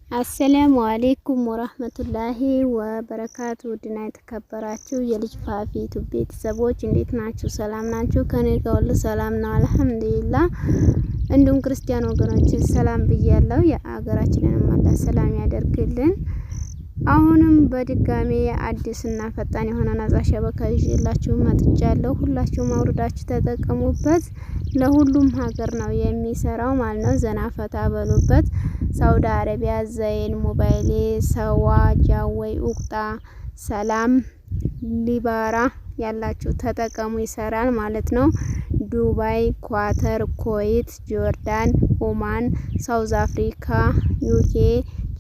አሰላሙ አሌይኩም ወራህመቱላሂ ወበረካቱ። ውድና የተከበራችሁ የልጅ ፋፊ ዩቲዩብ ቤተሰቦች እንዴት ናችሁ? ሰላም ናችሁ? ከኔ ጋር ሁሉ ሰላም ነው አልሐምዱሊላህ። እንዲሁም ክርስቲያን ወገኖች ሰላም ብያለሁ። የአገራችንን አላህ ሰላም ያደርግልን። አሁንም በድጋሚ አዲስና ፈጣን የሆነ ነጻ ሸበካ ይዤላችሁ መጥቻለሁ። ሁላችሁም አውርዳችሁ ተጠቀሙበት። ለሁሉም ሀገር ነው የሚሰራው ማለት ነው። ዘና ፈታ በሉበት። ሳውዲ አረቢያ፣ ዘይን፣ ሞባይሌ፣ ሰዋ፣ ጃወይ፣ ኡቅጣ፣ ሰላም፣ ሊባራ ያላችሁ ተጠቀሙ። ይሰራል ማለት ነው። ዱባይ፣ ኳተር፣ ኩዌት፣ ጆርዳን፣ ኦማን፣ ሳውዝ አፍሪካ፣ ዩኬ፣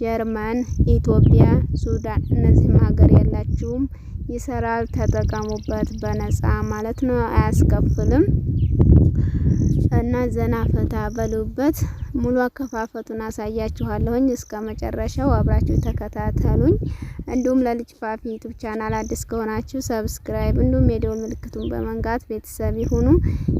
ጀርመን፣ ኢትዮጵያ፣ ሱዳን እነዚህም ሀገር ያላችሁም ይሰራል። ተጠቀሙበት በነፃ ማለት ነው። አያስከፍልም እና ዘና ፈታ በሉበት። ሙሉ አከፋፈቱን አሳያችኋለሁኝ። እስከ መጨረሻው አብራችሁ ተከታተሉኝ። እንዲሁም ለልጅ ፋፊ ዩቲዩብ ቻናል አዲስ ከሆናችሁ ሰብስክራይብ እንዲሁም የደወል ምልክቱን በመንካት ቤተሰብ ይሁኑ።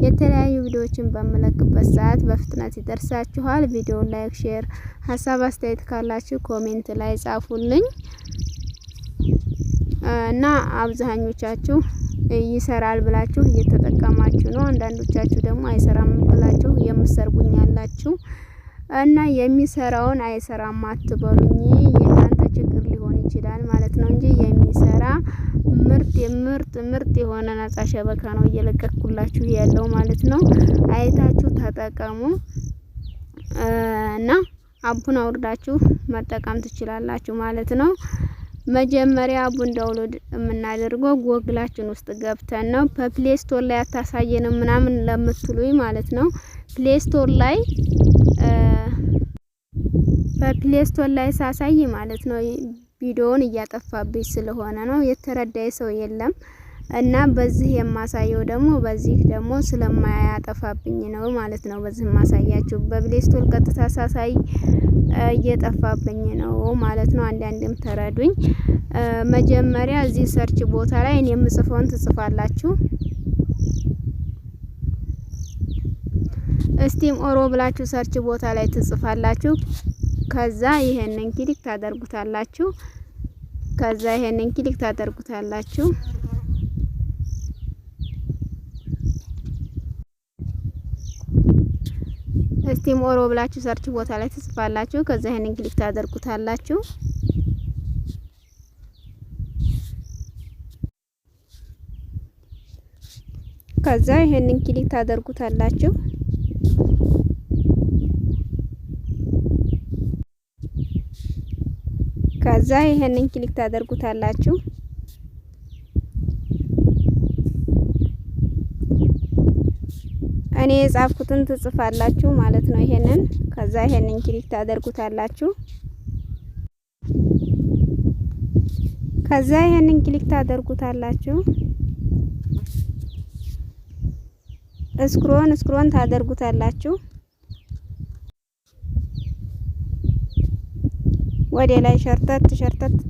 የተለያዩ ቪዲዮዎችን በመለቅበት ሰዓት በፍጥነት ይደርሳችኋል። ቪዲዮውን ላይክ፣ ሼር፣ ሀሳብ አስተያየት ካላችሁ ኮሜንት ላይ ጻፉልኝ እና አብዛኞቻችሁ ይሰራል ብላችሁ እየተጠቀማችሁ ነው። አንዳንዶቻችሁ ደግሞ አይሰራም ብላችሁ የምትሰርጉኝ ያላችሁ እና የሚሰራውን አይሰራም አትበሉኝ። የእናንተ ችግር ሊሆን ይችላል ማለት ነው እንጂ የሚሰራ ምርጥ የሆነ ነጻ ሸበካ ነው እየለቀኩላችሁ ያለው ማለት ነው። አይታችሁ ተጠቀሙ እና አቡን አውርዳችሁ መጠቀም ትችላላችሁ ማለት ነው። መጀመሪያ አቡን ዳውንሎድ የምናደርገው ጎግላችን ውስጥ ገብተን ነው። በፕሌይ ስቶር ላይ አታሳየንም ምናምን ለምትሉኝ ማለት ነው። በፕሌይ ስቶር ላይ ሳሳይ ማለት ነው ቪዲዮውን እያጠፋብኝ ስለሆነ ነው። የተረዳይ ሰው የለም እና በዚህ የማሳየው ደግሞ ስለማያጠፋብኝ ነው ማለት ነው። በዚህ ማሳያችሁ በፕሌይ ስቶር ቀጥታ ሳሳይ እየጠፋብኝ ነው ማለት ነው። አንዳንድም ተረዱኝ። መጀመሪያ እዚህ ሰርች ቦታ ላይ እኔ የምጽፈውን ትጽፋላችሁ። እስቲም ኦሮ ብላችሁ ሰርች ቦታ ላይ ትጽፋላችሁ። ከዛ ይሄንን ክሊክ ታደርጉታላችሁ። እስቲም ኦሮ ብላችሁ ሰርች ቦታ ላይ ትጽፋላችሁ። ከዛ ይሄንን ክሊክ ታደርጉታላችሁ። ከዛ ይሄንን ክሊክ ታደርጉታላችሁ። እኔ የጻፍኩትን ትጽፋላችሁ ማለት ነው። ይሄንን ከዛ ይሄንን ክሊክ ታደርጉታላችሁ። ስክሮን ታደርጉታላችሁ። ወደ ላይ ሸርተት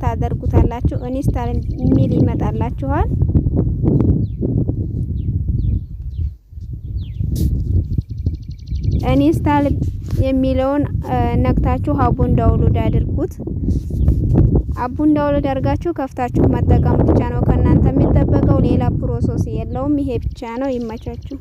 ታደርጉታላችሁ። ኢንስታል ሚል ይመጣላችኋል። ኢንስታል የሚለውን ነክታችሁ አቡን ዳውንሎድ አድርጉት። አቡን ዳውንሎድ አድርጋችሁ ከፍታችሁ መጠቀም ብቻ ነው ከእናንተ የሚጠበቀው። ሌላ ፕሮሰስ የለውም። ይሄ ብቻ ነው። ይመቻችሁ።